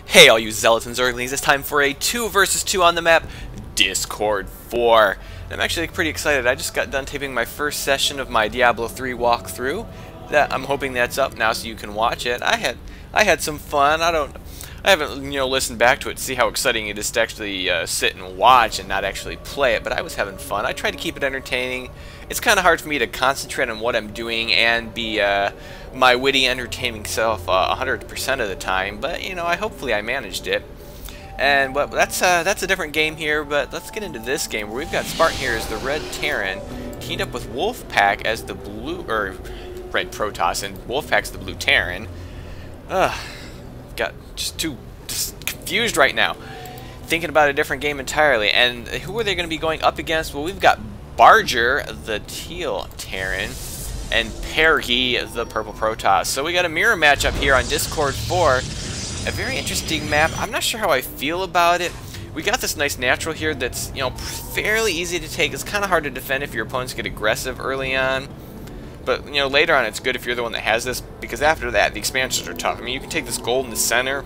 Hey all you zealots and zerglings, it's time for a 2 versus 2 on the map, Discord 4. And I'm actually pretty excited. I just got done taping my first session of my Diablo 3 walkthrough. I'm hoping that's up now so you can watch it. I had some fun. I haven't listened back to it to see how exciting it is to actually sit and watch and not actually play it, but I was having fun. I tried to keep it entertaining. It's kind of hard for me to concentrate on what I'm doing and be my witty, entertaining self 100% of the time, but hopefully I managed it. And that's a different game here, but let's get into this game where we've got Spartan here as the red Terran teamed up with wolfpack as the blue red Protoss, and wolfpack's the blue Terran. Got just confused right now, thinking about a different game entirely. And who are they going to be going up against? Well, we've got Barger, the teal Terran, and perghi, the purple Protoss. So we got a mirror matchup here on Discord 4. A very interesting map. I'm not sure how I feel about it. We got this nice natural here that's fairly easy to take. It's kind of hard to defend if your opponents get aggressive early on. But later on it's good if you're the one that has this, because after that the expansions are tough. I mean, you can take this gold in the center,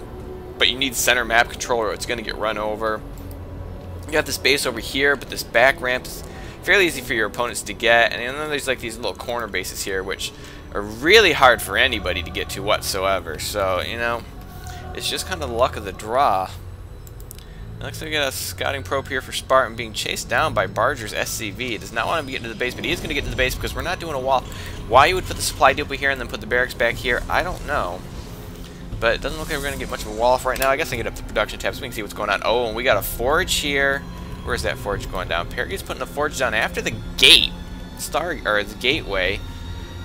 but you need center map control or it's going to get run over. You got this base over here, but this back ramp is fairly easy for your opponents to get. And then there's like these little corner bases here, which are really hard for anybody to get to whatsoever. So, it's just kind of the luck of the draw. It looks like we got a scouting probe here for Spartan being chased down by Barger's SCV. He does not want him to get into the base, but he is going to get to the base because we're not doing a wall. Why you would put the supply depot here and then put the barracks back here, I don't know. But it doesn't look like we're going to get much of a wall off right now. I guess I can get up the production tab so we can see what's going on. Oh, and we got a forge here. Where's that forge going down? Perghi's putting a forge down after the gate. The gateway.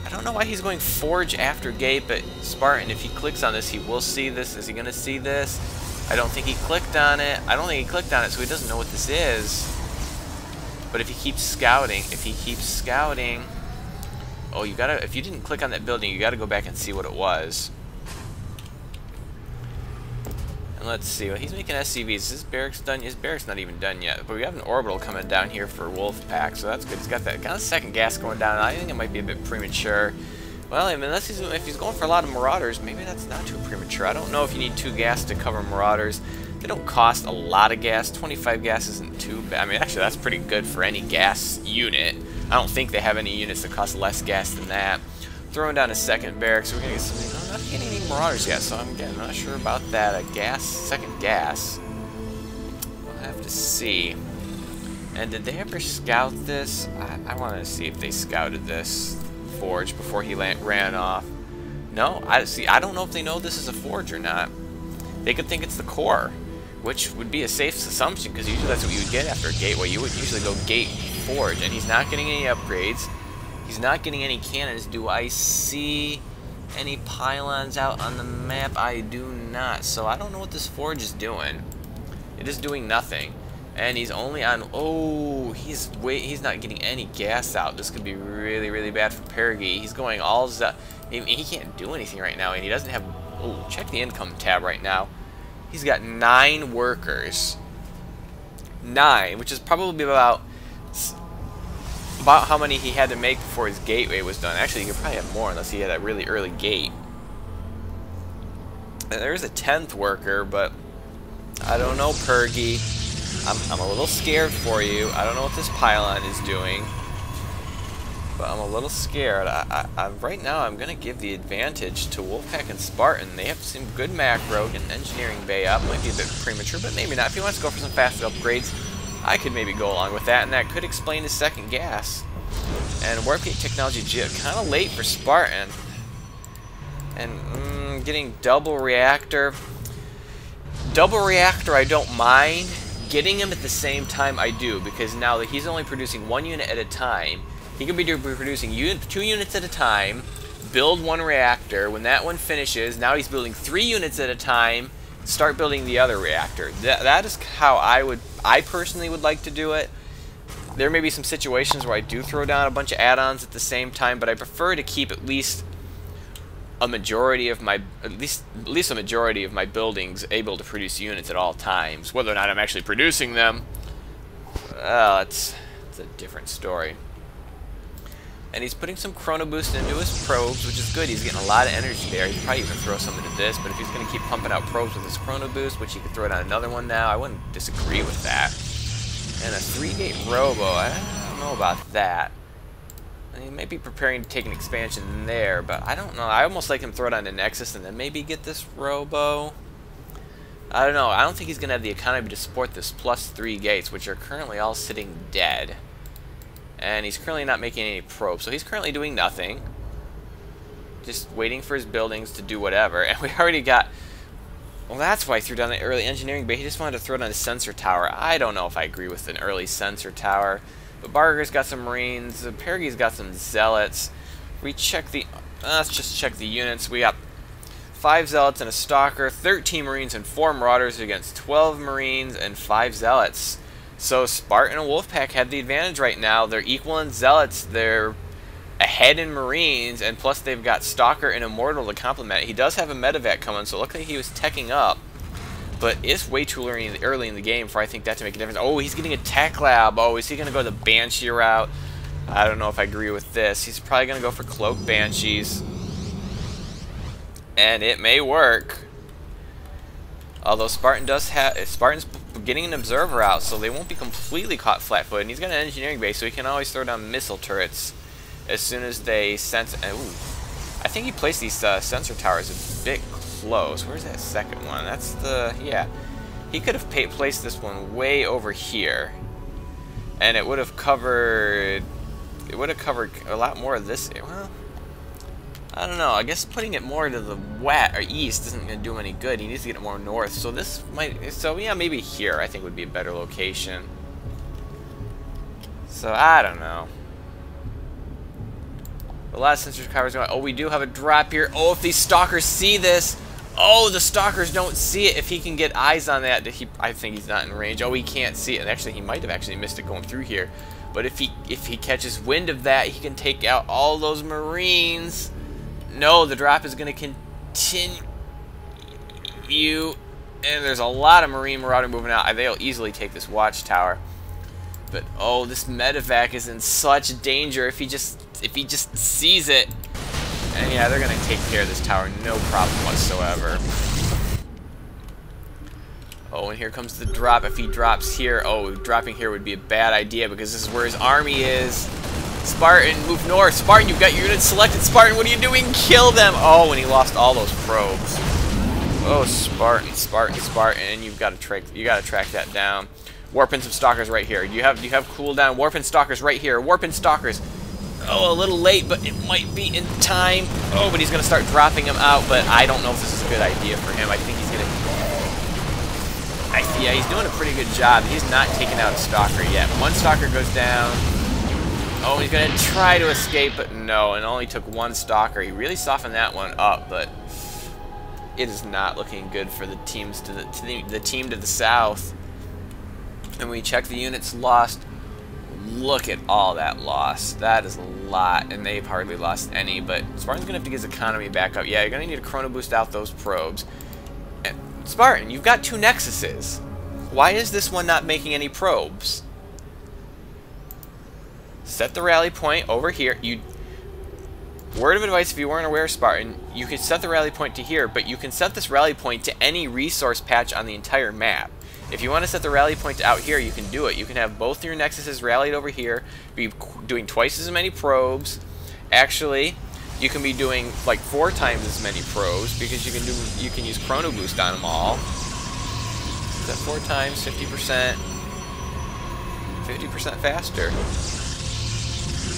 I don't know why he's going forge after gate, but Spartan, if he clicks on this, he will see this. Is he going to see this? I don't think he clicked on it. I don't think he clicked on it, so he doesn't know what this is. But if he keeps scouting, oh, you gotta. If you didn't click on that building, you gotta go back and see what it was. And let's see. Well, he's making SCVs. Is his barracks done? His barracks not even done yet. But we have an orbital coming down here for wolfpack, so that's good. He's got that kind of second gas going down. I think it might be a bit premature. Well, I mean, if he's going for a lot of marauders, maybe that's not too premature. I don't know if you need 2 gas to cover marauders. They don't cost a lot of gas. 25 gas isn't too bad. I mean, actually, that's pretty good for any gas unit. I don't think they have any units that cost less gas than that. Throwing down a second barracks, we're gonna get something. I'm not getting any marauders yet, so I'm not sure about that. Second gas. We'll have to see. And did they ever scout this? I wanted to see if they scouted this forge before he ran off. No, I don't know if they know this is a forge or not. They could think it's the core, which would be a safe assumption because usually that's what you would get after a gateway. You would usually go gate forge, and he's not getting any upgrades. He's not getting any cannons. Do I see any pylons out on the map? I do not. So I don't know what this forge is doing. It is doing nothing. And he's only on. Oh, he's not getting any gas out. This could be really, really bad for perghi. He's going all. He can't do anything right now, and he doesn't have. Oh, check the income tab right now. He's got 9 workers. 9, which is probably about how many he had to make before his gateway was done. Actually, he could probably have more unless he had a really early gate. And there's a 10th worker, but I don't know, perghi. I'm a little scared for you. I don't know what this pylon is doing, but I'm a little scared. Right now, I'm going to give the advantage to wolfpack and Spartan. They have some good macro and engineering bay up. Might be a bit premature, but maybe not. If he wants to go for some fast upgrades, I could maybe go along with that, and that could explain his second gas. And warpgate technology kind of late for Spartan. And getting double reactor. Double reactor, I don't mind. Getting him at the same time, I do, because now that he's only producing 1 unit at a time, he could be producing 2 units at a time, build 1 reactor. When that one finishes, now he's building 3 units at a time, start building the other reactor. That is how I personally would like to do it. There may be some situations where I do throw down a bunch of add-ons at the same time, but I prefer to keep at least a majority of my buildings able to produce units at all times. Whether or not I'm actually producing them, well, it's a different story. And he's putting some chrono boost into his probes, which is good. He's getting a lot of energy there. He could probably even throw some into this, but if he's going to keep pumping out probes with his chrono boost, which he could throw it on another one now, I wouldn't disagree with that. And a 3-gate robo, I don't know about that. And he might be preparing to take an expansion there, but I don't know. I almost like him throw it on the Nexus and then maybe get this robo. I don't know. I don't think he's going to have the economy to support this plus 3 gates, which are currently all sitting dead. And he's currently not making any probes, so he's currently doing nothing. Just waiting for his buildings to do whatever. And we already got... Well, that's why he threw down the early engineering, but he just wanted to throw down a sensor tower. I don't know if I agree with an early sensor tower. But Barger's got some Marines. Perghi's got some Zealots. We check the... let's just check the units. We got 5 Zealots and a Stalker, 13 Marines and 4 Marauders against 12 Marines and 5 Zealots. So Spartan and Wolfpack have the advantage right now. They're equal in Zealots. They're ahead in Marines, and plus they've got Stalker and Immortal to complement it. He does have a medevac coming, so it looked like he was teching up. But it's way too early in the game for I think that to make a difference. Oh, he's getting a tech lab. Oh, is he going to go the Banshee route? I don't know if I agree with this. He's probably going to go for Cloak Banshees. And it may work. Although Spartan's getting an observer out, so they won't be completely caught flat-footed. And he's got an engineering base, so he can always throw down missile turrets as soon as they sense. Ooh, I think he placed these sensor towers a bit close. Where's that second one? That's the He could have placed this one way over here, and it would have covered. It would have covered a lot more of this. Well, I don't know. I guess putting it more to the west or east isn't going to do him any good. He needs to get it more north. So this might. So yeah, maybe here I think would be a better location. So I don't know. A lot of sensor towers going. Oh, we do have a drop here. Oh, if these stalkers see this. Oh, the stalkers don't see it. If he can get eyes on that, I think he's not in range. Oh, he can't see it. And actually, he might have actually missed it going through here. But if he catches wind of that, he can take out all those Marines. No, the drop is going to continue. And there's a lot of Marine Marauder moving out. They'll easily take this watchtower. But oh, this medevac is in such danger if he just sees it. And yeah, they're going to take care of this tower, no problem whatsoever. Oh, and here comes the drop. If he drops here, oh, dropping here would be a bad idea because this is where his army is. Spartan, move north. Spartan, you've got your units selected. Spartan, what are you doing? Kill them. Oh, and he lost all those probes. Oh, Spartan, and you've got to track that down. Warping some stalkers right here. You have cooldown. Warping stalkers right here. Warping stalkers. Oh, a little late, but it might be in time. Oh, but he's going to start dropping them out, but I don't know if this is a good idea for him. I think he's going to... Yeah, he's doing a pretty good job. He's not taking out a stalker yet. One stalker goes down. Oh, he's going to try to escape, but no, and only took one stalker. He really softened that one up, but it is not looking good for the teams the team to the south. And we check the units lost. Look at all that loss. That is a lot, and they've hardly lost any, but Spartan's going to have to get his economy back up. Yeah, you're going to need to chrono boost out those probes. And Spartan, you've got 2 Nexuses. Why is this one not making any probes? Set the rally point over here. Word of advice, if you weren't aware, Spartan, you could set the rally point to here, but you can set this rally point to any resource patch on the entire map. If you want to set the rally point out here, you can do it. You can have both your Nexuses rallied over here, be doing twice as many probes. Actually, you can be doing like 4 times as many probes because you can use chrono boost on them all. Is that 4 times 50%? 50% faster.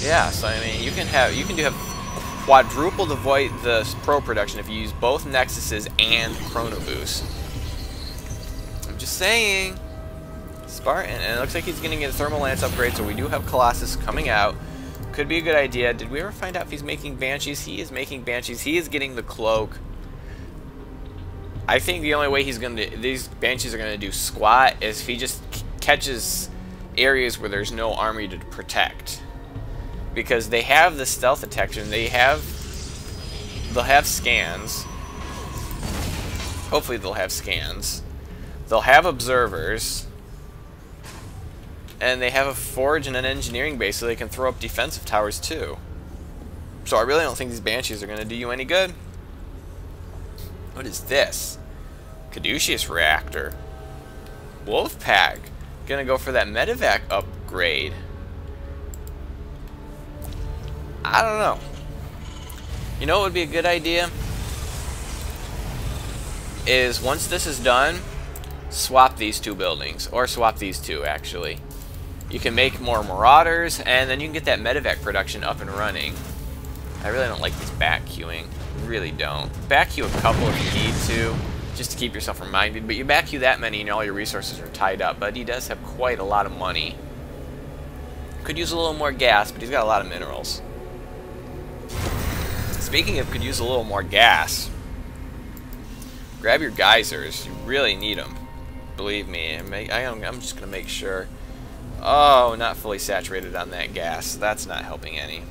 Yeah, so I mean, you can have quadruple the probe production if you use both Nexuses and chrono boost. Just saying. Spartan, and it looks like he's going to get a thermal lance upgrade, so we do have Colossus coming out. Could be a good idea. Did we ever find out if he's making Banshees? He is making Banshees. He is getting the cloak. I think the only way these Banshees are going to do squat is if he just catches areas where there's no army to protect. Because they have the stealth detection. They'll have scans. Hopefully they'll have scans. They'll have observers, and they have a forge and an engineering base, so they can throw up defensive towers too. So I really don't think these Banshees are going to do you any good. What is this? Caduceus reactor. Wolfpack. Gonna go for that medevac upgrade. I don't know. You know what would be a good idea? Is once this is done, swap these two buildings. Or swap these two, actually. You can make more Marauders, and then you can get that medevac production up and running. I really don't like this back queuing. Really don't. Back queue a couple if you need to, just to keep yourself reminded. But you back queue that many and all your resources are tied up. But he does have quite a lot of money. Could use a little more gas, but he's got a lot of minerals. Speaking of could use a little more gas, grab your geysers. You really need them. Believe me. I'm just going to make sure. Oh, not fully saturated on that gas. That's not helping any.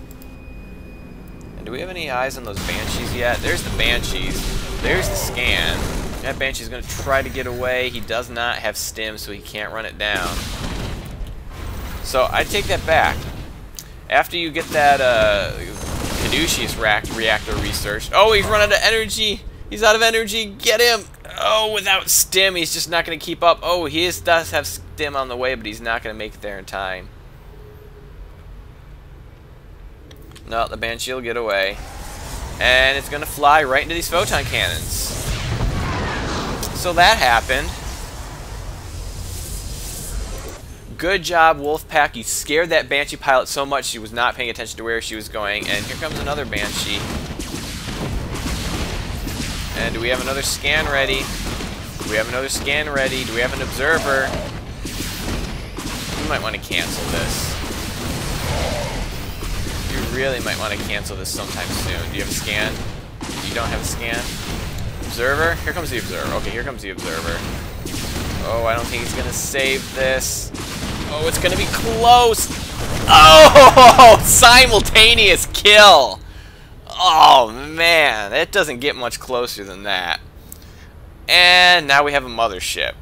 And do we have any eyes on those Banshees yet? There's the Banshees. There's the scan. That Banshee's going to try to get away. He does not have stim, so he can't run it down. So I take that back. After you get that Caduceus reactor researched. Oh, he's run out of energy. He's out of energy. Get him. Oh, without stim, he's just not going to keep up. Oh, he does have stim on the way, but he's not going to make it there in time. No, the Banshee will get away. And it's going to fly right into these photon cannons. So that happened. Good job, Wolfpack. You scared that Banshee pilot so much she was not paying attention to where she was going. And here comes another Banshee. And do we have another scan ready? Do we have another scan ready? Do we have an observer? We might want to cancel this. You really might want to cancel this sometime soon. Do you have a scan? You don't have a scan? Observer? Here comes the observer. Okay, here comes the observer. Oh, I don't think he's going to save this. Oh, it's going to be close. Oh, simultaneous kill. Oh, man. It doesn't get much closer than that. And now we have a mothership.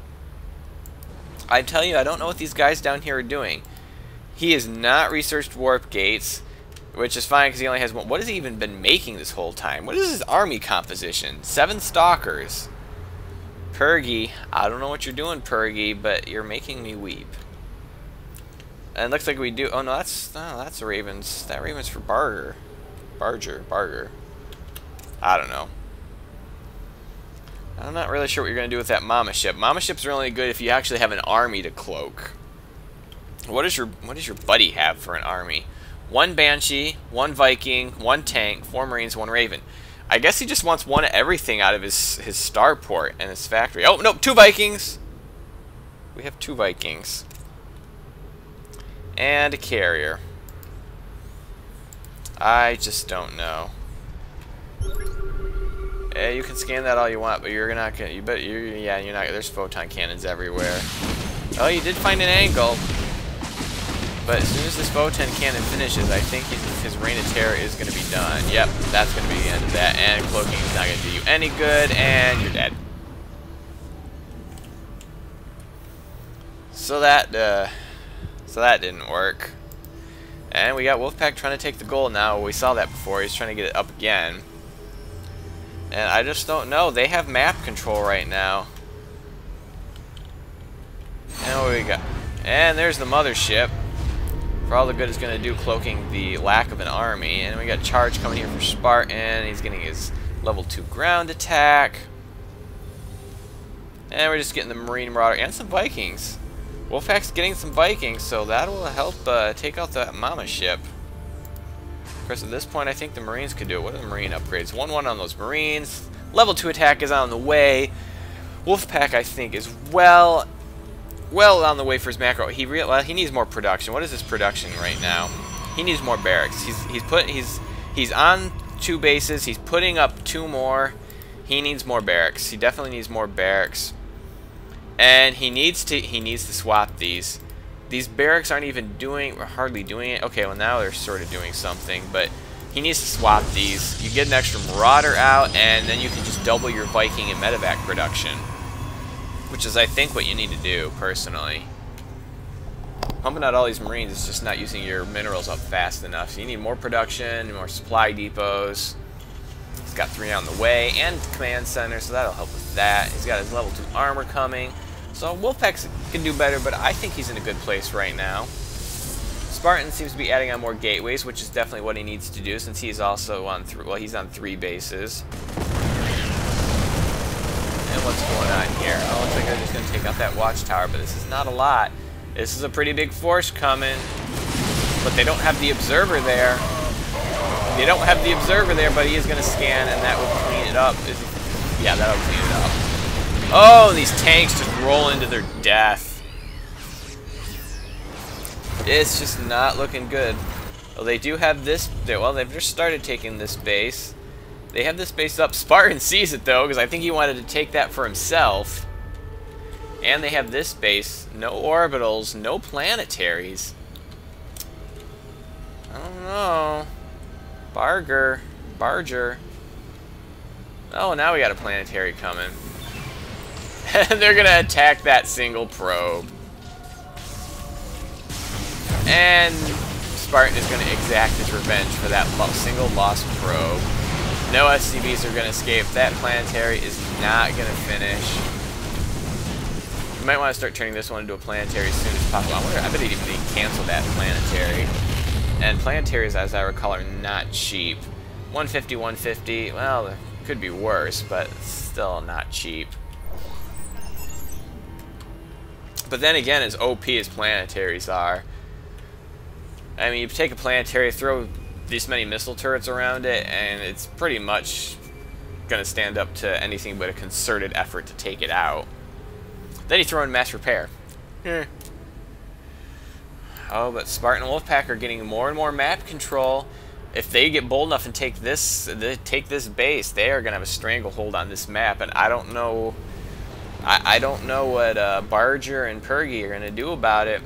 I tell you, I don't know what these guys down here are doing. He has not researched warp gates, which is fine because he only has one. What has he even been making this whole time? What is his army composition? 7 stalkers. Perghi. I don't know what you're doing, Perghi, but you're making me weep. And it looks like we do. Oh no, that's the Ravens. That Raven's for barger. Barger. I don't know. I'm not really sure what you're going to do with that mama ship. Mama ships are only good if you actually have an army to cloak. What does your buddy have for an army? 1 Banshee, 1 Viking, 1 tank, 4 Marines, 1 Raven. I guess he just wants one of everything out of his starport and his factory. Oh, no, 2 Vikings. We have 2 Vikings. And a carrier. I just don't know. You can scan that all you want, but you're not gonna. You're not. There's photon cannons everywhere. Oh, you did find an angle. But as soon as this photon cannon finishes, I think his reign of terror is going to be done. Yep, that's going to be the end of that. And cloaking is not going to do you any good, and you're dead. So that didn't work. And we got Wolfpack trying to take the goal now. We saw that before. He's trying to get it up again. And I just don't know. They have map control right now. And what do we got? And there's the mothership. For all the good it's going to do cloaking the lack of an army. And we got charge coming here for Spartan. He's getting his level 2 ground attack. And we're just getting the Marine Marauder and some Vikings. Wolfpack's getting some Vikings, so that will help take out that mama ship. Of course, at this point, I think the Marines could do it. What are the Marine upgrades? 1-1 on those Marines. Level 2 attack is on the way. Wolfpack, I think, is well on the way for his macro. He needs more production. What is his production right now? He needs more barracks. He's on 2 bases. He's putting up 2 more. He needs more barracks. He definitely needs more barracks. And he needs to swap these. These barracks aren't even hardly doing it. Okay, well now they're sort of doing something, but he needs to swap these. You get an extra Marauder out, and then you can just double your Viking and medevac production. Which is, I think, what you need to do, personally. pumping out all these Marines is just not using your minerals up fast enough. So you need more production, more supply depots. He's got 3 on the way, and command center, so that'll help with that. He's got his level 2 armor coming. So Wolfpack can do better, but I think he's in a good place right now. Spartan seems to be adding on more gateways, which is definitely what he needs to do since he's also on he's on 3 bases. And what's going on here? Oh, looks like they're just going to take out that watchtower, but this is not a lot. This is a pretty big force coming, but they don't have the observer there. They don't have the observer there, but he is going to scan, and that will clean it up. Yeah, that'll clean it up. Oh, these tanks just roll into their death. It's just not looking good. Well, they do have this. Well, they've just started taking this base. They have this base up. Spartan sees it, though, because I think he wanted to take that for himself. And they have this base. No orbitals, no planetaries. I don't know. Barger. Oh, now we got a planetary coming. And they're going to attack that single probe. And Spartan is going to exact his revenge for that single lost probe. No SCVs are going to escape. That planetary is not going to finish. You might want to start turning this one into a planetary as soon as possible. I bet he'd even cancel that planetary. And planetaries, as I recall, are not cheap. 150, 150. Well, it could be worse, but still not cheap. But then again, as OP as planetaries are, I mean, you take a planetary, throw this many missile turrets around it, and it's pretty much going to stand up to anything but a concerted effort to take it out. Then you throw in mass repair. Oh, but Spartan and Wolfpack are getting more and more map control. If they get bold enough and take this base, they are going to have a stranglehold on this map, and I don't know. I don't know what Barger and Perghi are going to do about it.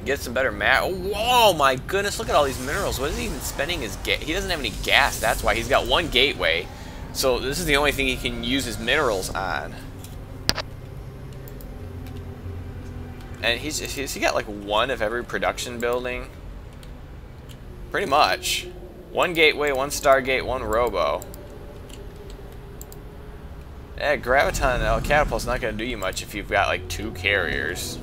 Get some better map. Oh my goodness, look at all these minerals. What is he even spending his gas? He doesn't have any gas, that's why. He's got 1 gateway. So this is the only thing he can use his minerals on. And has he got like 1 of every production building? Pretty much. 1 gateway, 1 Stargate, 1 robo. Yeah, Graviton Catapult's not going to do you much if you've got like 2 carriers.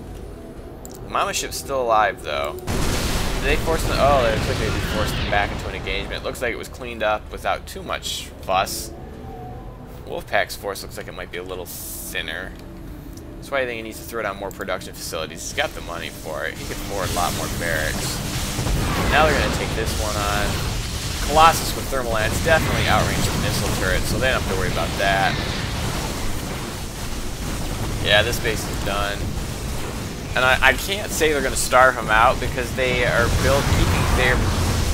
Mama ship's still alive, though. Did they force them? Oh, it looks like they forced them back into an engagement. It looks like it was cleaned up without too much fuss. Wolfpack's force looks like it might be a little thinner. That's why I think he needs to throw down more production facilities. He's got the money for it. He can afford a lot more barracks. Now they're going to take this one on. Colossus with thermal lance definitely outranged the missile turret, so they don't have to worry about that. Yeah, this base is done. And I can't say they're going to starve him out because they are they're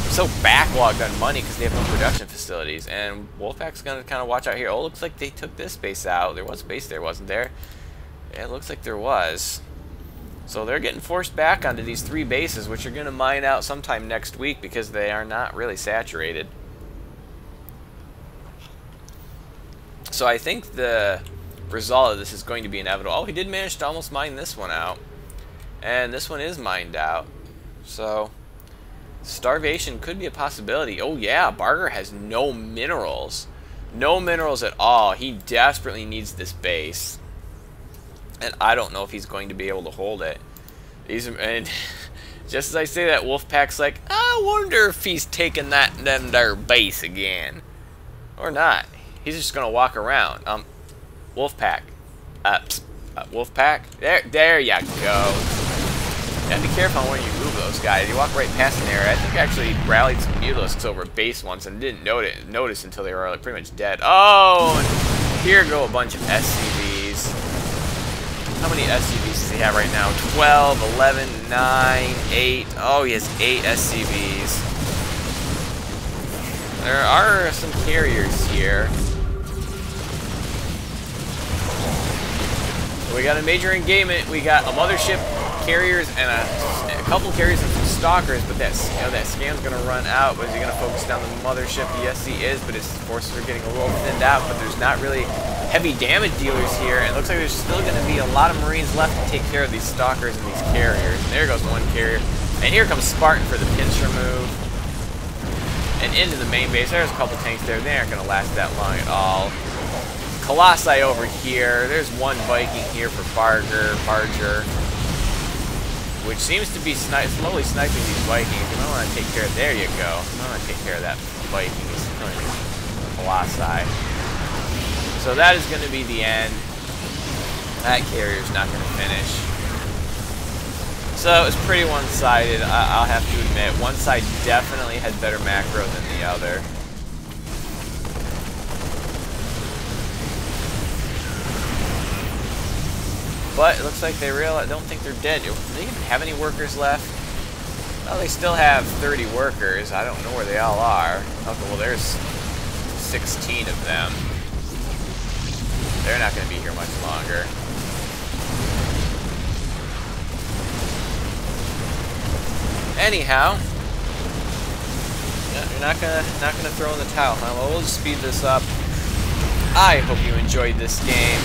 so backlogged on money because they have no production facilities. And Wolfpack's going to kind of watch out here. Oh, it looks like they took this base out. There was a base there, wasn't there? Yeah, it looks like there was. So they're getting forced back onto these 3 bases, which are going to mine out sometime next week because they are not really saturated. So I think the result of this is going to be inevitable. Oh, he did manage to almost mine this one out. And this one is mined out. So starvation could be a possibility. Oh yeah, Barger has no minerals. No minerals at all. He desperately needs this base. And I don't know if he's going to be able to hold it. And just as I say that, Wolfpack's like, I wonder if he's taking that their base again. Or not. He's just going to walk around. Wolfpack. Wolfpack. There you go. You have to be careful on where you move those guys. You walk right past an area. I think I actually rallied some Mutalisks over base once and didn't notice until they were like pretty much dead. Oh, and here go a bunch of SCVs. How many SCVs does he have right now? 12, 11, 9, 8. Oh, he has 8 SCVs. There are some carriers here. We got a major engagement. We got a mothership, carriers, and a couple carriers and some stalkers, but that scam's gonna run out. But is he gonna focus down the mothership? Yes, he is, but his forces are getting a little thinned out. But there's not really heavy damage dealers here, and it looks like there's still gonna be a lot of Marines left to take care of these stalkers and these carriers. And there goes one carrier, and here comes Spartan for the pincer move, and into the main base. There's a couple tanks there. They aren't gonna last that long at all. Colossi over here. There's one Viking here for barger, which seems to be slowly sniping these Vikings. You might want to take care of. There you go. You might want to take care of that Viking. He's killing Colossi. So that is going to be the end. That carrier's not going to finish. So it's pretty one-sided. I'll have to admit, one side definitely had better macro than the other. But it looks like they don't think they're dead. Do they even have any workers left? Well, they still have 30 workers. I don't know where they all are. Okay, well, there's 16 of them. They're not going to be here much longer. Anyhow, you're not gonna throw in the towel, huh? Well, we'll just speed this up. I hope you enjoyed this game.